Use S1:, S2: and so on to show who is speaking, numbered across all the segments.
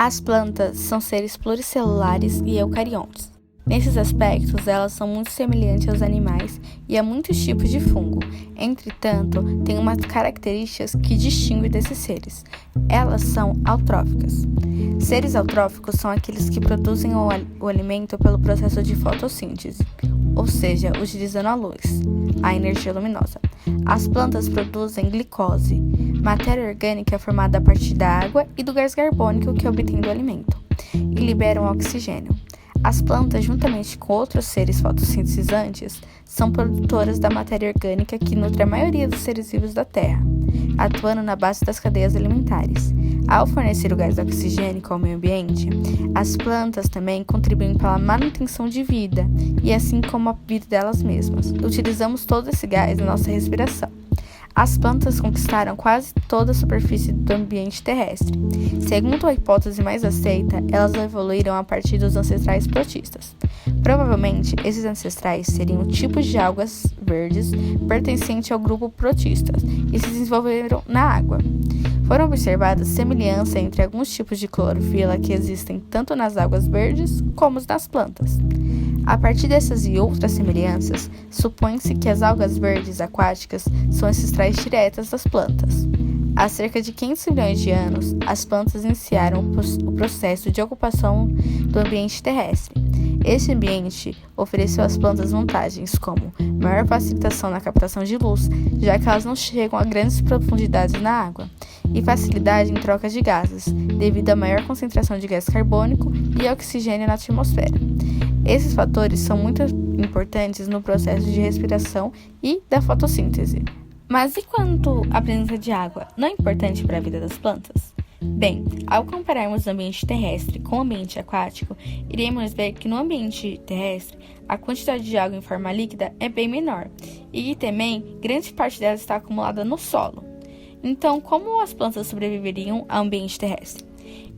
S1: As plantas são seres pluricelulares e eucariontes. Nesses aspectos, elas são muito semelhantes aos animais e a muitos tipos de fungo. Entretanto, tem umas características que distinguem desses seres. Elas são autróficas. Seres autróficos são aqueles que produzem o alimento pelo processo de fotossíntese, ou seja, utilizando a luz, a energia luminosa. As plantas produzem glicose, matéria orgânica formada a partir da água e do gás carbônico que obtém do alimento, e liberam oxigênio. As plantas, juntamente com outros seres fotossintetizantes, são produtoras da matéria orgânica que nutre a maioria dos seres vivos da Terra, atuando na base das cadeias alimentares. Ao fornecer o gás oxigênico ao meio ambiente, as plantas também contribuem para a manutenção de vida, e assim como a vida delas mesmas. Utilizamos todo esse gás na nossa respiração. As plantas conquistaram quase toda a superfície do ambiente terrestre. Segundo a hipótese mais aceita, elas evoluíram a partir dos ancestrais protistas. Provavelmente, esses ancestrais seriam tipos de algas verdes pertencentes ao grupo protistas e se desenvolveram na água. Foram observadas semelhanças entre alguns tipos de clorofila que existem tanto nas algas verdes como nas plantas. A partir dessas e outras semelhanças, supõe-se que as algas verdes aquáticas são ancestrais diretas das plantas. Há cerca de 500 milhões de anos, as plantas iniciaram o processo de ocupação do ambiente terrestre. Esse ambiente ofereceu às plantas vantagens como maior facilitação na captação de luz, já que elas não chegam a grandes profundidades na água, e facilidade em troca de gases, devido à maior concentração de gás carbônico e oxigênio na atmosfera. Esses fatores são muito importantes no processo de respiração e da fotossíntese. Mas e quanto à presença de água, não é importante para a vida das plantas? Bem, ao compararmos o ambiente terrestre com o ambiente aquático, iremos ver que no ambiente terrestre a quantidade de água em forma líquida é bem menor e também grande parte dela está acumulada no solo. Então, como as plantas sobreviveriam ao ambiente terrestre?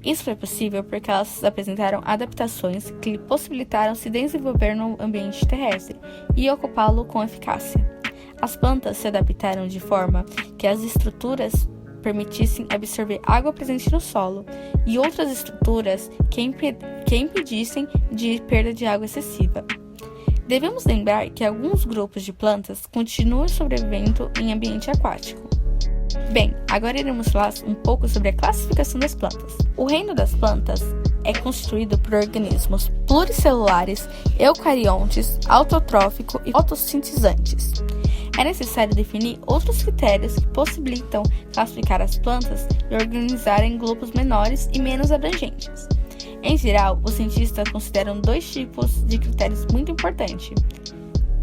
S1: Isso foi possível porque elas apresentaram adaptações que lhe possibilitaram se desenvolver no ambiente terrestre e ocupá-lo com eficácia. As plantas se adaptaram de forma que as estruturas permitissem absorver água presente no solo e outras estruturas que impedissem de perda de água excessiva. Devemos lembrar que alguns grupos de plantas continuam sobrevivendo em ambiente aquático. Bem, agora iremos falar um pouco sobre a classificação das plantas. O reino das plantas é constituído por organismos pluricelulares, eucariontes, autotróficos e fotossintetizantes. É necessário definir outros critérios que possibilitam classificar as plantas e organizar em grupos menores e menos abrangentes. Em geral, os cientistas consideram dois tipos de critérios muito importantes.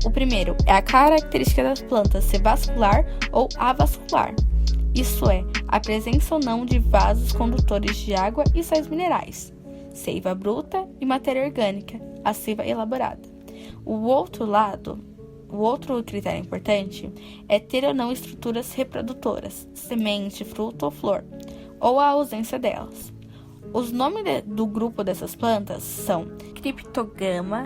S1: O primeiro é a característica das plantas ser vascular ou avascular. Isso é, a presença ou não de vasos condutores de água e sais minerais, seiva bruta e matéria orgânica, a seiva elaborada. O outro critério importante é ter ou não estruturas reprodutoras, semente, fruto ou flor, ou a ausência delas. Os nomes do grupo dessas plantas são Cryptogama,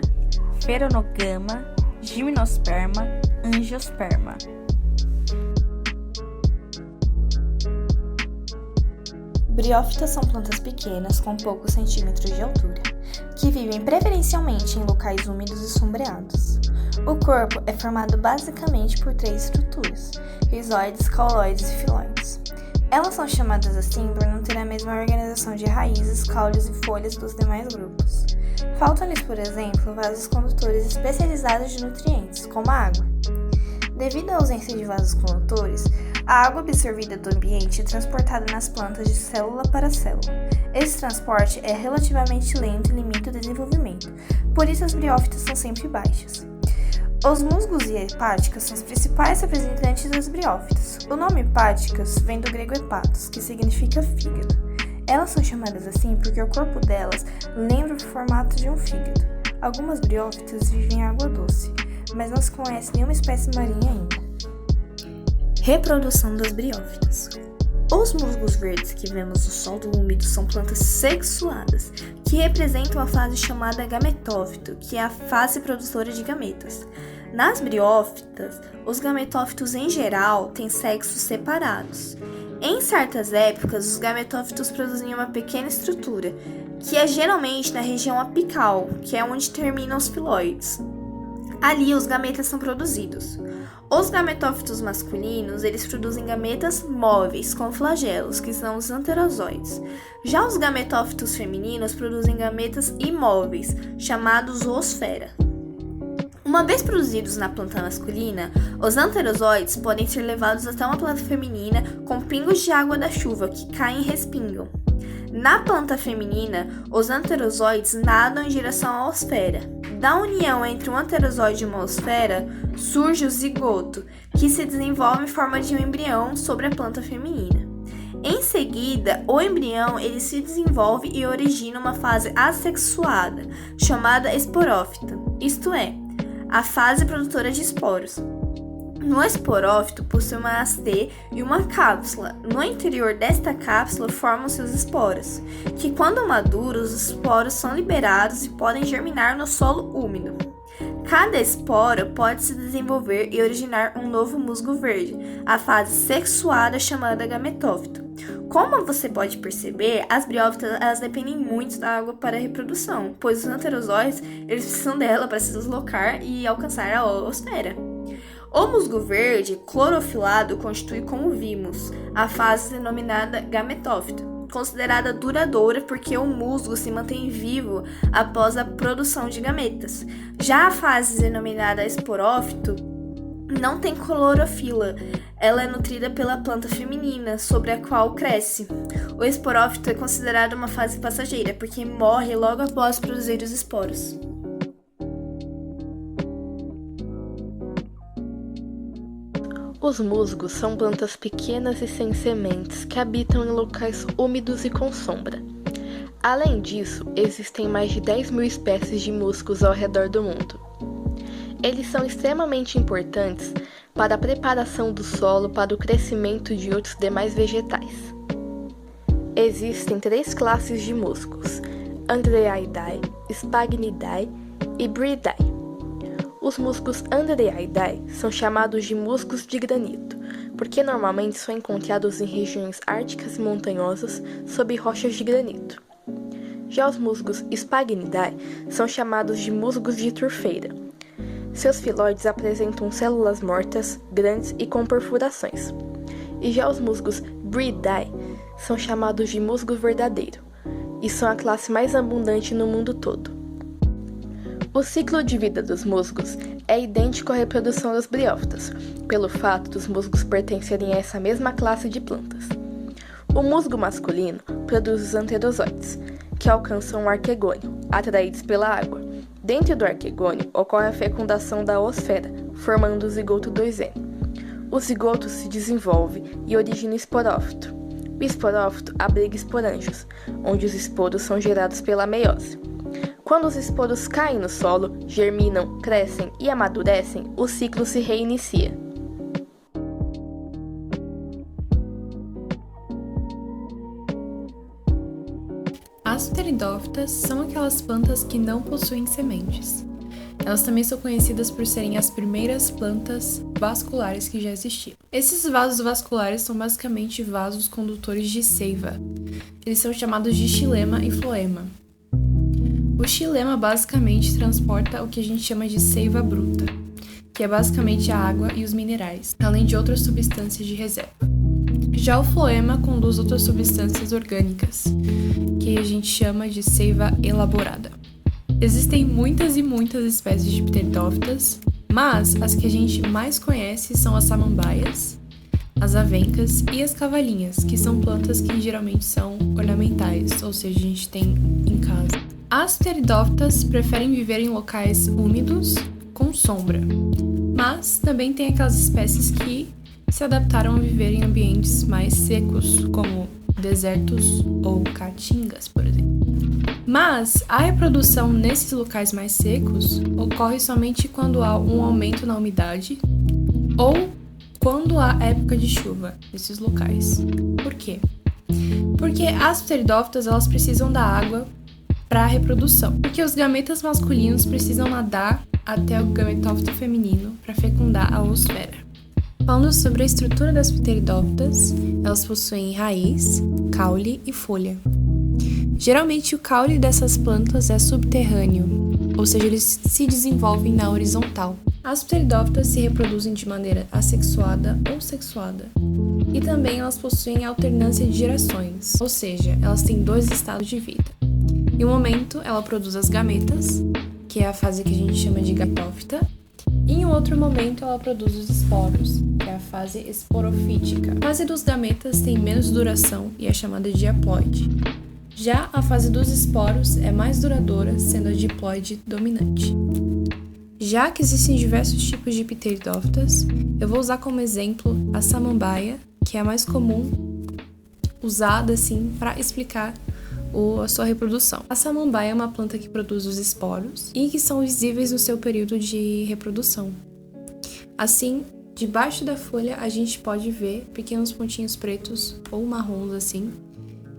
S1: Pheronogama, Gimnosperma, Angiosperma.
S2: Briófitas são plantas pequenas com poucos centímetros de altura, que vivem preferencialmente em locais úmidos e sombreados. O corpo é formado basicamente por três estruturas: rizoides, cauloides e filóides. Elas são chamadas assim por não ter a mesma organização de raízes, caules e folhas dos demais grupos. Faltam-lhes, por exemplo, vasos condutores especializados de nutrientes, como a água. Devido à ausência de vasos condutores, a água absorvida do ambiente é transportada nas plantas de célula para célula. Esse transporte é relativamente lento e limita o desenvolvimento, por isso as briófitas são sempre baixas. Os musgos e hepáticas são os principais representantes das briófitas. O nome hepáticas vem do grego hepatos, que significa fígado. Elas são chamadas assim porque o corpo delas lembra o formato de um fígado. Algumas briófitas vivem em água doce, mas não se conhece nenhuma espécie marinha ainda. Reprodução das briófitas. Os musgos verdes que vemos no solo úmido são plantas sexuadas, que representam a fase chamada gametófito, que é a fase produtora de gametas. Nas briófitas, os gametófitos em geral têm sexos separados. Em certas épocas, os gametófitos produzem uma pequena estrutura, que é geralmente na região apical, que é onde terminam os filóides. Ali, os gametas são produzidos. Os gametófitos masculinos, eles produzem gametas móveis com flagelos, que são os anterozoides. Já os gametófitos femininos produzem gametas imóveis, chamados zoosfera. Uma vez produzidos na planta masculina, os anterozoides podem ser levados até uma planta feminina com pingos de água da chuva que caem e respingam. Na planta feminina, os anterozoides nadam em direção à osfera. Da união entre um anterozoide e uma osfera, surge o zigoto, que se desenvolve em forma de um embrião sobre a planta feminina. Em seguida, o embrião ele se desenvolve e origina uma fase assexuada, chamada esporófita, isto é, a fase produtora de esporos. No esporófito possui uma hastê e uma cápsula. No interior desta cápsula formam-se os esporos, que quando maduros, os esporos são liberados e podem germinar no solo úmido. Cada esporo pode se desenvolver e originar um novo musgo verde, a fase sexuada chamada gametófito. Como você pode perceber, as briófitas elas dependem muito da água para a reprodução, pois os anterozoides eles precisam dela para se deslocar e alcançar a osfera. O musgo verde clorofilado constitui, como vimos, a fase denominada gametófito, considerada duradoura porque o musgo se mantém vivo após a produção de gametas. Já a fase denominada esporófito não tem clorofila, ela é nutrida pela planta feminina, sobre a qual cresce. O esporófito é considerado uma fase passageira porque morre logo após produzir os esporos.
S3: Os musgos são plantas pequenas e sem sementes que habitam em locais úmidos e com sombra. Além disso, existem mais de 10.000 espécies de musgos ao redor do mundo. Eles são extremamente importantes para a preparação do solo para o crescimento de outros demais vegetais. Existem 3 classes de musgos: Andreaidae, Sphagnidae e Bridae. Os musgos Andreaidae são chamados de musgos de granito, porque normalmente são encontrados em regiões árticas e montanhosas sob rochas de granito. Já os musgos Sphagnidae são chamados de musgos de turfeira. Seus filóides apresentam células mortas, grandes e com perfurações. E já os musgos Bridae são chamados de musgo verdadeiro, e são a classe mais abundante no mundo todo. O ciclo de vida dos musgos é idêntico à reprodução das briófitas, pelo fato dos musgos pertencerem a essa mesma classe de plantas. O musgo masculino produz os anterozoides, que alcançam o arquegônio, atraídos pela água. Dentro do arquegônio ocorre a fecundação da oosfera, formando o zigoto 2N. O zigoto se desenvolve e origina o esporófito. O esporófito abriga esporângios, onde os esporos são gerados pela meiose. Quando os esporos caem no solo, germinam, crescem e amadurecem, o ciclo se reinicia.
S4: As pteridófitas são aquelas plantas que não possuem sementes. Elas também são conhecidas por serem as primeiras plantas vasculares que já existiram. Esses vasos vasculares são basicamente vasos condutores de seiva. Eles são chamados de xilema e floema. O xilema basicamente transporta o que a gente chama de seiva bruta, que é basicamente a água e os minerais, além de outras substâncias de reserva. Já o floema conduz outras substâncias orgânicas, que a gente chama de seiva elaborada. Existem muitas e muitas espécies de pteridófitas, mas as que a gente mais conhece são as samambaias, as avencas e as cavalinhas, que são plantas que geralmente são ornamentais, ou seja, a gente tem em casa. As pteridófitas preferem viver em locais úmidos com sombra, mas também tem aquelas espécies que se adaptaram a viver em ambientes mais secos, como desertos ou caatingas, por exemplo. Mas a reprodução nesses locais mais secos ocorre somente quando há um aumento na umidade ou quando há época de chuva nesses locais. Por quê? Porque as pteridófitas elas precisam da água para a reprodução, porque os gametas masculinos precisam nadar até o gametófito feminino para fecundar a oosfera. Falando sobre a estrutura das pteridófitas, elas possuem raiz, caule e folha. Geralmente o caule dessas plantas é subterrâneo, ou seja, eles se desenvolvem na horizontal. As pteridófitas se reproduzem de maneira assexuada ou sexuada. E também elas possuem alternância de gerações, ou seja, elas têm 2 estados de vida. Em um momento, ela produz as gametas, que é a fase que a gente chama de gametófita, e em outro momento ela produz os esporos, que é a fase esporofítica. A fase dos gametas tem menos duração e é chamada de haploide. Já a fase dos esporos é mais duradoura, sendo a diploide dominante. Já que existem diversos tipos de pteridófitas, eu vou usar como exemplo a samambaia, que é a mais comum usada assim para explicar a sua reprodução. A samambaia é uma planta que produz os esporos e que são visíveis no seu período de reprodução. Assim, debaixo da folha a gente pode ver pequenos pontinhos pretos ou marrons assim,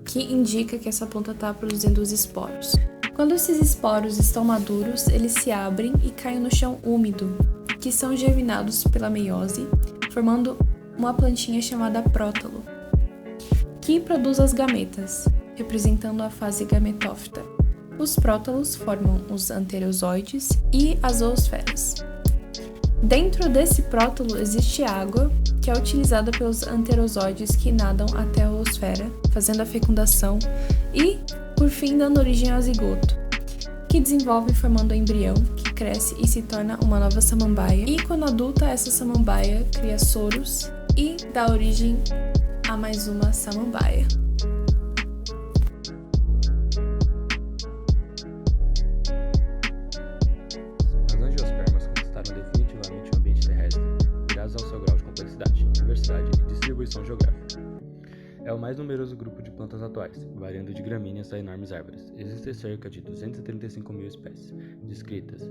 S4: que indica que essa planta está produzindo os esporos. Quando esses esporos estão maduros, eles se abrem e caem no chão úmido, que são germinados pela meiose, formando uma plantinha chamada prótalo, que produz as gametas, representando a fase gametófita. Os prótalos formam os anterozoides e as zoosferas. Dentro desse prótalo existe água, que é utilizada pelos anterozoides que nadam até a zoosfera, fazendo a fecundação e, por fim, dando origem ao zigoto, que desenvolve formando o embrião, que cresce e se torna uma nova samambaia. E quando adulta, essa samambaia cria soros e dá origem a mais uma samambaia.
S5: As angiospermas conquistaram definitivamente o ambiente terrestre graças ao seu grau de complexidade, diversidade e distribuição geográfica. É o mais numeroso grupo de plantas atuais, variando de gramíneas a enormes árvores. Existem cerca de 235 mil espécies descritas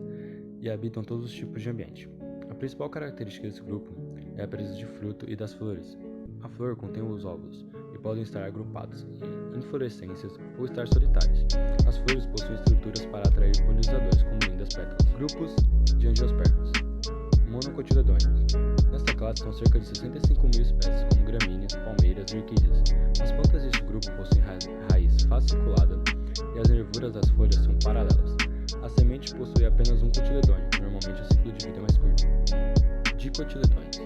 S5: e habitam todos os tipos de ambiente. A principal característica desse grupo é a presença de fruto e das flores. A flor contém os óvulos e podem estar agrupados em inflorescências ou estar solitários. As flores possuem estruturas para atrair polinizadores como lindas pétalas. Grupos de angiospermas. Monocotiledôneos. Nesta classe são cerca de 65 mil espécies, como gramíneas, palmeiras e orquídeas. As plantas deste grupo possuem raiz fasciculada e as nervuras das folhas são paralelas. A semente possui apenas um cotiledônio, normalmente o ciclo de vida é mais curto. Dicotiledôneos.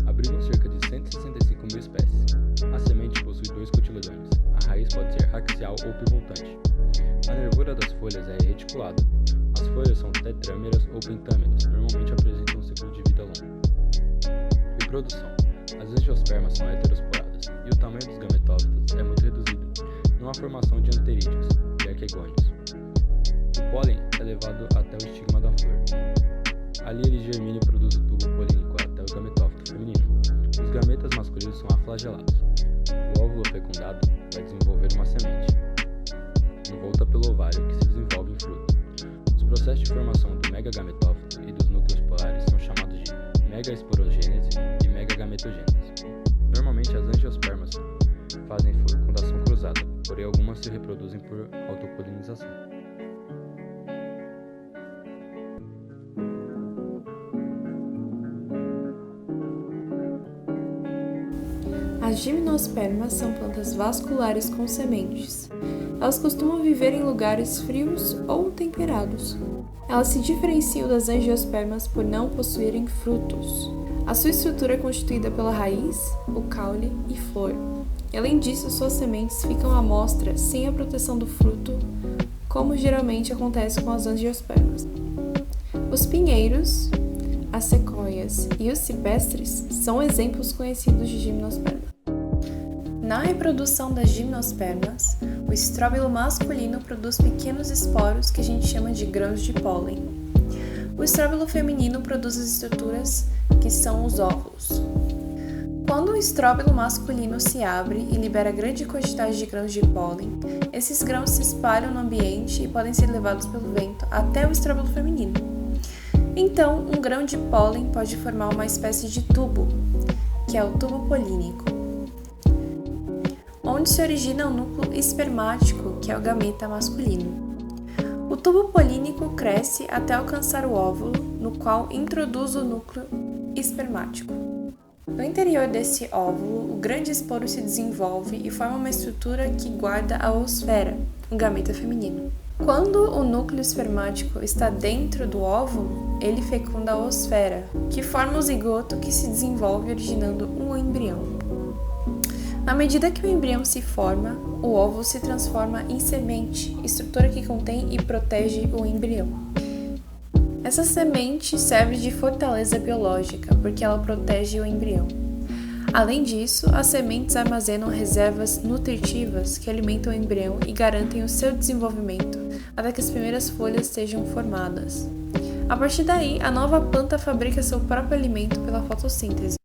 S5: Abrigam cerca de 165 mil espécies. A semente possui 2 cotiledôneos. A raiz pode ser axial ou pivotante. A nervura das folhas é reticulada. As folhas são tetrâmeras ou pentâmeras, normalmente apresentam um ciclo de vida longo. Reprodução. As angiospermas são heterosporadas e o tamanho dos gametófitos é muito reduzido. Não há formação de anterídeos e arquegônios. O pólen é levado até o estigma da flor. Ali ele germina e produz o tubo polínico até o gametófito feminino. Os gametas masculinos são aflagelados. O óvulo fecundado vai desenvolver uma semente, envolta pelo ovário que se desenvolve em fruto. Os processos de formação do megagametófito e dos núcleos polares são chamados de megaesporogênese e megagametogênese. Normalmente as angiospermas fazem fecundação cruzada, porém algumas se reproduzem por autopolinização.
S4: As gimnospermas são plantas vasculares com sementes. Elas costumam viver em lugares frios ou temperados. Elas se diferenciam das angiospermas por não possuírem frutos. A sua estrutura é constituída pela raiz, o caule e flor. E, além disso, suas sementes ficam à mostra sem a proteção do fruto, como geralmente acontece com as angiospermas. Os pinheiros, as sequoias e os cipestres são exemplos conhecidos de gimnosperma. Na reprodução das gimnospermas, o estróbilo masculino produz pequenos esporos que a gente chama de grãos de pólen. O estróbilo feminino produz as estruturas que são os óvulos. Quando o estróbilo masculino se abre e libera grande quantidade de grãos de pólen, esses grãos se espalham no ambiente e podem ser levados pelo vento até o estróbilo feminino. Então, um grão de pólen pode formar uma espécie de tubo, que é o tubo polínico, onde se origina o núcleo espermático, que é o gameta masculino. O tubo polínico cresce até alcançar o óvulo no qual introduz o núcleo espermático. No interior desse óvulo, o grande esporo se desenvolve e forma uma estrutura que guarda a oosfera, o gameta feminino. Quando o núcleo espermático está dentro do óvulo, ele fecunda a oosfera, que forma o zigoto que se desenvolve originando um embrião. À medida que o embrião se forma, o óvulo se transforma em semente, estrutura que contém e protege o embrião. Essa semente serve de fortaleza biológica, porque ela protege o embrião. Além disso, as sementes armazenam reservas nutritivas que alimentam o embrião e garantem o seu desenvolvimento até que as primeiras folhas sejam formadas. A partir daí, a nova planta fabrica seu próprio alimento pela fotossíntese.